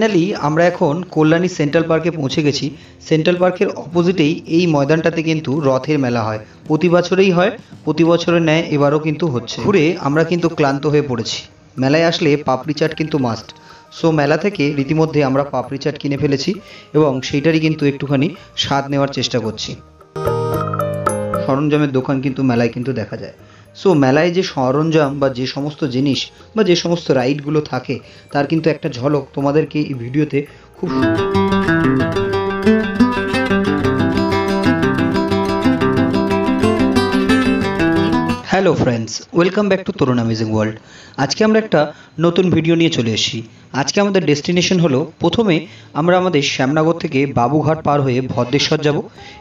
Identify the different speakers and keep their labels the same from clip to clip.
Speaker 1: Finally আমরা এখন Kalyani central পার্কে পৌঁছে গেছি। সেন্ট্রাল পার্কের অপোজিটেই এই ময়দানটাতে কিন্তু রথের মেলা হয়, প্রতি বছরেই হয়, প্রতি বছরের ন্যায় এবারও কিন্তু হচ্ছে। ঘুরে আমরা কিন্তু ক্লান্ত হয়ে পড়েছি। মেলায় আসলে পাপড়ি চাট কিন্তু মাস্ট। সো মেলা থেকে রীতিমধ্যে আমরা পাপড়ি চাট কিনে ফেলেছি এবং সেইটারই কিন্তু একটুখানি স্বাদ নেওয়ার চেষ্টা করছি। সরঞ্জামের দোকান কিন্তু মেলায় কিন্তু দেখা যায়। সো মেলায় যে সরঞ্জাম বা যে সমস্ত জিনিস বা যে সমস্ত রাইডগুলো থাকে তার কিন্তু একটা ঝলক তোমাদেরকে এই ভিডিওতে খুব hello friends, welcome back to Tarun amazing world. আজকে আমরা একটা নতুন ভিডিও নিয়ে চলে এসেছি। আজকে আমাদের ডেস্টিনেশন হলো, প্রথমে আমরা আমাদের শ্যামনগর থেকে বাবুঘাট পার হয়ে ভদ্রেশ্বর যাব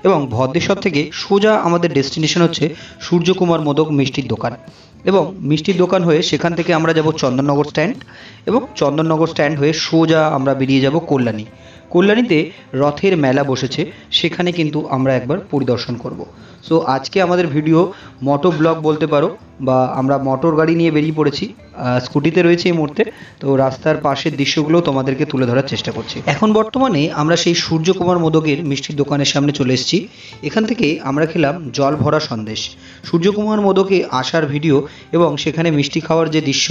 Speaker 1: এবং ভদ্রেশ্বর থেকে সোজা আমাদের ডেস্টিনেশন হচ্ছে সূর্যকুমার মোদক মিষ্টির দোকান, এবং মিষ্টির দোকান হয়ে সেখান থেকে আমরা যাব চন্দননগর স্ট্যান্ড, এবং চন্দননগর স্ট্যান্ড হয়ে সোজা আমরা বেরিয়ে যাব কল্যাণী। কল্যাণীতে রথের মেলা বসেছে, সেখানে কিন্তু আমরা একবার পরিদর্শন করব। সো আজকে আমাদের ভিডিও মোটো ব্লগ বলতে পারো, বা আমরা মোটর গাড়ি নিয়ে বেরিয়ে পড়েছি, স্কুটিতে রয়েছে এই মুহূর্তে। তো রাস্তার পাশের দৃশ্যগুলো তোমাদেরকে তুলে ধরার চেষ্টা করছি। এখন বর্তমানে আমরা সেই সূর্যকুমার মোদকের মিষ্টির দোকানের সামনে চলে এসেছি। এখান থেকে আমরা খেলাম জল ভরা সন্দেশ। সূর্যকুমার মোদকে আসার ভিডিও এবং সেখানে মিষ্টি খাওয়ার যে দৃশ্য,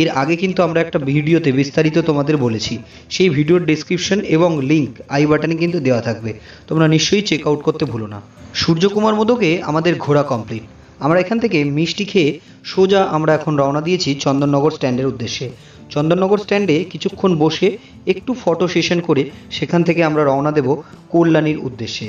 Speaker 1: এর আগে কিন্তু আমরা একটা ভিডিওতে বিস্তারিত তোমাদের বলেছি। সেই ভিডিওর ডেসক্রিপশন এবং লিঙ্ক আই বাটনে কিন্তু দেওয়া থাকবে, তোমরা নিশ্চয়ই চেক আউট করতে ভুলো না। সূর্যকুমার মোদকে আমাদের ঘোরা কমপ্লিট। আমরা এখান থেকে মিষ্টি খেয়ে সোজা আমরা এখন রওনা দিয়েছি চন্দননগর স্ট্যান্ডের উদ্দেশ্যে। চন্দননগর স্ট্যান্ডে কিছুক্ষণ বসে একটু ফটো সেশন করে সেখান থেকে আমরা রওনা দেব কল্যাণীর উদ্দেশ্যে।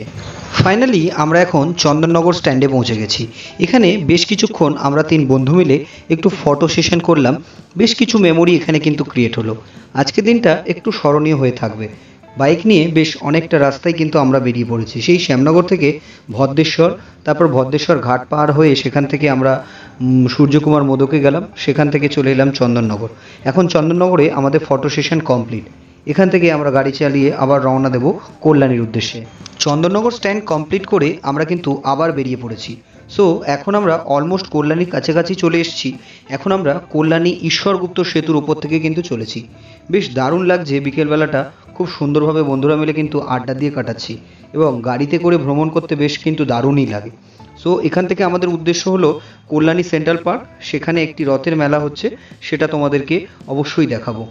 Speaker 1: ফাইনালি আমরা এখন চন্দননগর স্ট্যান্ডে পৌঁছে গেছি। এখানে বেশ কিছুক্ষণ আমরা 3 বন্ধু মিলে একটু ফটো সেশন করলাম। বেশ কিছু মেমোরি এখানে কিন্তু ক্রিয়েট হলো। আজকের দিনটা একটু স্মরণীয় হয়ে থাকবে। বাইক নিয়ে বেশ অনেকটা রাস্তায় কিন্তু আমরা বেরিয়ে পড়েছি। সেই শ্যামনগর থেকে ভদ্রেশ্বর, তারপর ভদ্রেশ্বর ঘাট পার হয়ে সেখান থেকে আমরা সূর্যকুমার মোদকে গেলাম, সেখান থেকে চলে এলাম চন্দননগর। এখন চন্দননগরে আমাদের ফটো সেশন কমপ্লিট। এখান থেকে আমরা গাড়ি চালিয়ে আবার রওনা দেব কল্যাণীর উদ্দেশ্যে। চন্দননগর স্ট্যান্ড কমপ্লিট করে আমরা কিন্তু আবার বেরিয়ে পড়েছি। সো এখন আমরা অলমোস্ট কল্যাণীর কাছাকাছি চলে এসেছি। এখন আমরা কল্যাণী ঈশ্বরগুপ্ত সেতুর উপর থেকে কিন্তু চলেছি। বেশ দারুণ লাগছে বিকেলবেলাটা, খুব সুন্দরভাবে বন্ধুরা মিলে কিন্তু আড্ডা দিয়ে কাটাচ্ছি, এবং গাড়িতে করে ভ্রমণ করতে বেশ কিন্তু দারুণই লাগে। সো এখান থেকে আমাদের উদ্দেশ্য হলো কল্যাণী সেন্ট্রাল পার্ক, সেখানে একটি রথের মেলা হচ্ছে, সেটা তোমাদেরকে অবশ্যই দেখাবো।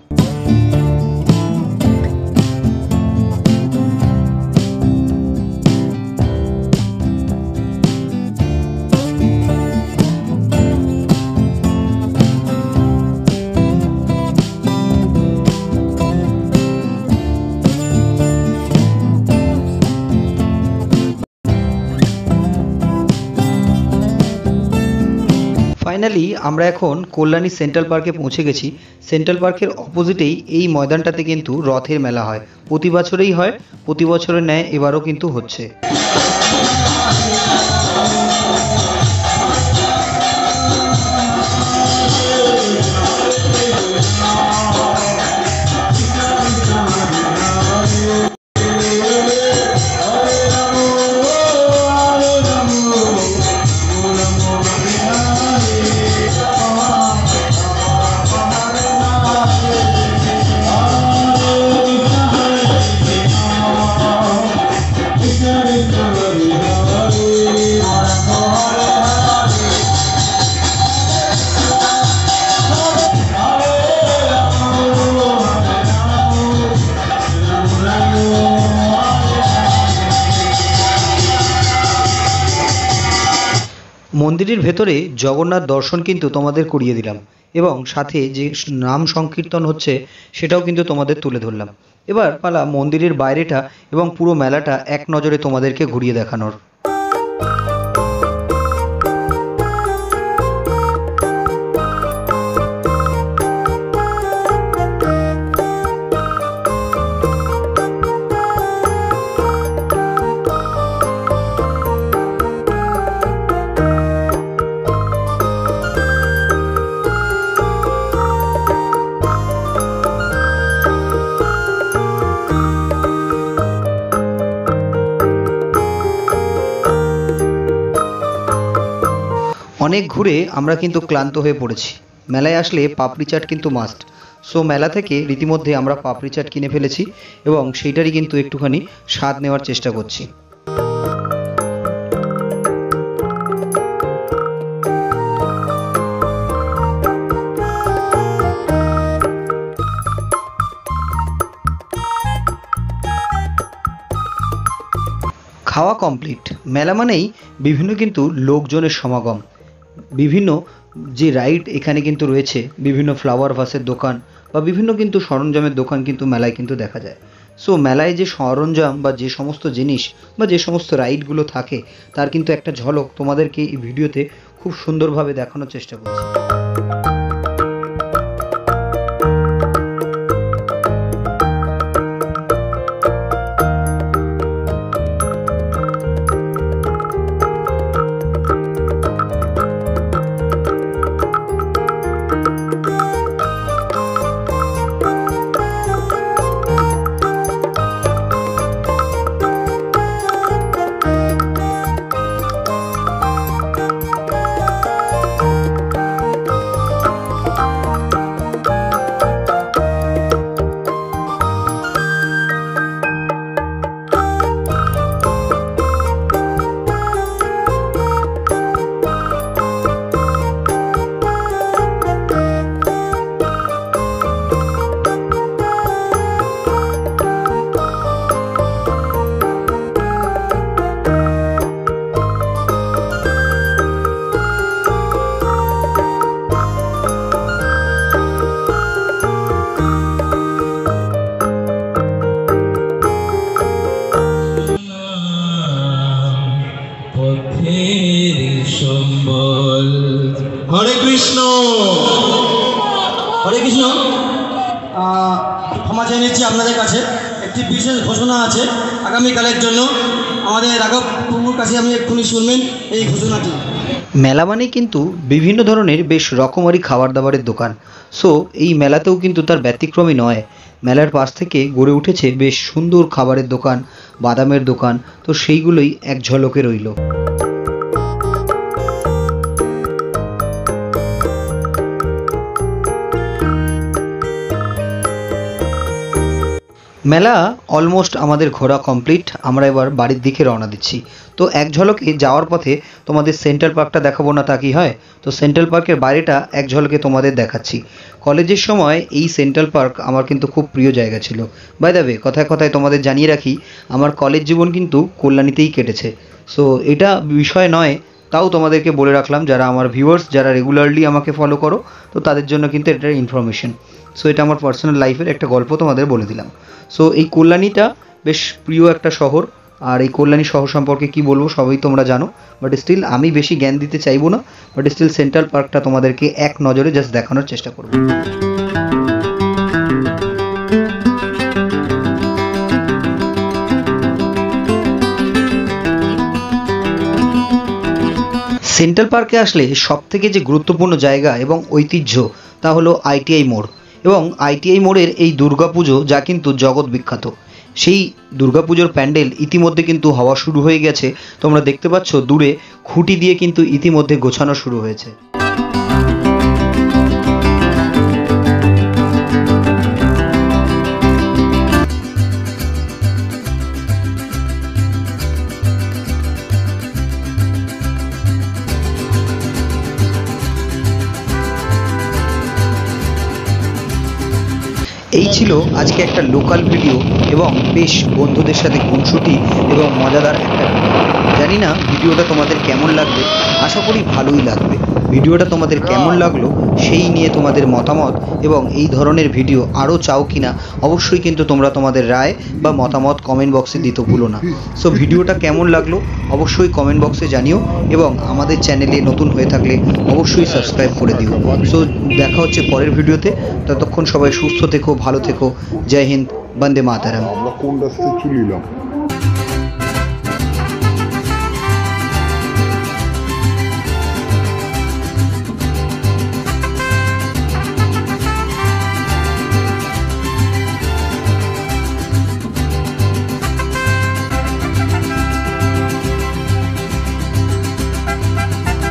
Speaker 1: ফাইনালি আমরা এখন কল্যাণী সেন্ট্রাল পার্কে পৌঁছে গেছি। সেন্ট্রাল পার্কের অপোজিটেই এই ময়দানটাতে কিন্তু রথের মেলা হয়, প্রতি বছরেই হয়, প্রতি বছরের ন্যায় এবারও কিন্তু হচ্ছে। মন্দিরের ভেতরে জগন্নাথ দর্শন কিন্তু তোমাদের করিয়ে দিলাম, এবং সাথে যে নাম সংকীর্তন হচ্ছে সেটাও কিন্তু তোমাদের তুলে ধরলাম। এবার পালা মন্দিরের বাইরেটা এবং পুরো মেলাটা এক নজরে তোমাদেরকে ঘুরিয়ে দেখানোর। অনেক ঘুরে আমরা কিন্তু ক্লান্ত হয়ে পড়েছি। মেলায় আসলে পাপড়ি চাট কিন্তু মাস্ট। সো মেলা থেকে রীতিমধ্যে আমরা পাপড়ি চাট কিনে ফেলেছি এবং সেইটারই কিন্তু একটুখানি স্বাদ নেওয়ার চেষ্টা করছি। খাওয়া কমপ্লিট। মেলা মানেই বিভিন্ন কিন্তু লোকজনের সমাগম, বিভিন্ন যে রাইড এখানে কিন্তু রয়েছে, বিভিন্ন ফ্লাওয়ার ভাসের দোকান বা বিভিন্ন কিন্তু সরঞ্জামের দোকান কিন্তু মেলায় কিন্তু দেখা যায়। সো মেলায় যে সরঞ্জাম বা যে সমস্ত জিনিস বা যে সমস্ত রাইডগুলো থাকে তার কিন্তু একটা ঝলক তোমাদেরকে এই ভিডিওতে খুব সুন্দরভাবে দেখানোর চেষ্টা করছি।
Speaker 2: হরে কৃষ্ণ, হরে কৃষ্ণ। ক্ষমা চেয়ে নিচ্ছি আপনাদের কাছে, একটি বিশেষ ঘোষণা আছে আগামীকালের জন্য। আমাদের রাঘব প্রভুর কাছে আমি এক্ষুনি শুনবেন এই ঘোষণাটি।
Speaker 1: মেলা মানে কিন্তু বিভিন্ন ধরনের বেশ রকমারি খাবার দাবারের দোকান। সো এই মেলাতেও কিন্তু তার ব্যতিক্রমী নয়। মেলার পাশ থেকে গড়ে উঠেছে বেশ সুন্দর খাবারের দোকান, বাদামের দোকান, তো সেইগুলোই এক ঝলকে রইল। মেলা অলমোস্ট আমাদের ঘোরা কমপ্লিট। আমরা এবার বাড়ির দিকে রওনা দিচ্ছি। তো এক ঝলকে যাওয়ার পথে তোমাদের সেন্ট্রাল পার্কটা দেখাবো না তা কি হয়? তো সেন্ট্রাল পার্কের বাইরেটা এক ঝলকে তোমাদের দেখাচ্ছি। কলেজের সময় এই সেন্ট্রাল পার্ক আমার কিন্তু খুব প্রিয় জায়গা ছিল। বাই দ্য ওয়ে, কথায় কথায় তোমাদের জানিয়ে রাখি, আমার কলেজ জীবন কিন্তু কল্যাণীতেই কেটেছে। সো এটা বিষয় নয়, তাও তোমাদেরকে বলে রাখলাম, যারা আমার ভিউয়ার্স, যারা রেগুলারলি আমাকে ফলো করো, তো তাদের জন্য কিন্তু এটা ইনফরমেশন। সো এটা আমার পার্সোনাল লাইফের একটা গল্প তোমাদের বলে দিলাম। সো এই কল্যাণীটা বেশ প্রিয় একটা শহর, আর এই কল্যাণী শহর সম্পর্কে কি বলবো সবই তোমরা জানো, বাট স্টিল আমি বেশি জ্ঞান দিতে চাইবো না। বাট স্টিল সেন্ট্রাল পার্কটা তোমাদেরকে এক নজরে জাস্ট দেখানোর চেষ্টা করবো। সেন্ট্রাল পার্কে আসলে সবথেকে যে গুরুত্বপূর্ণ জায়গা এবং ঐতিহ্য তা হলো আইটিআই মোড় এবং আইটিআই মোড়ের এই দুর্গাপুজো, যা কিন্তু জগৎ বিখ্যাত। সেই দুর্গাপুজোর প্যান্ডেল ইতিমধ্যে কিন্তু হওয়া শুরু হয়ে গেছে। তোমরা দেখতে পাচ্ছ দূরে খুঁটি দিয়ে কিন্তু ইতিমধ্যে গোছানো শুরু হয়েছে। এই ছিল আজকে একটা লোকাল ভিডিও এবং বেশ বন্ধুদের সাথে খুনসুটি এবং মজাদার একটা ভিডিও। জানি না ভিডিওটা তোমাদের কেমন লাগবে, আশা করি ভালোই লাগবে। ভিডিওটা তোমাদের কেমন লাগলো সেই নিয়ে তোমাদের মতামত এবং এই ধরনের ভিডিও আরও চাও কিনা অবশ্যই কিন্তু তোমরা তোমাদের রায় বা মতামত কমেন্ট বক্সে দিতে ভুলো না। সো ভিডিওটা কেমন লাগলো অবশ্যই কমেন্ট বক্সে জানিও এবং আমাদের চ্যানেলে নতুন হয়ে থাকলে অবশ্যই সাবস্ক্রাইব করে দিও। সো দেখা হচ্ছে পরের ভিডিওতে, ততক্ষণ সবাই সুস্থ থেকো, ভালো থেকো। জয় হিন্দ, বন্দে মাতারাম।
Speaker 3: আমরা কোন রাস্তায় চলিলাম।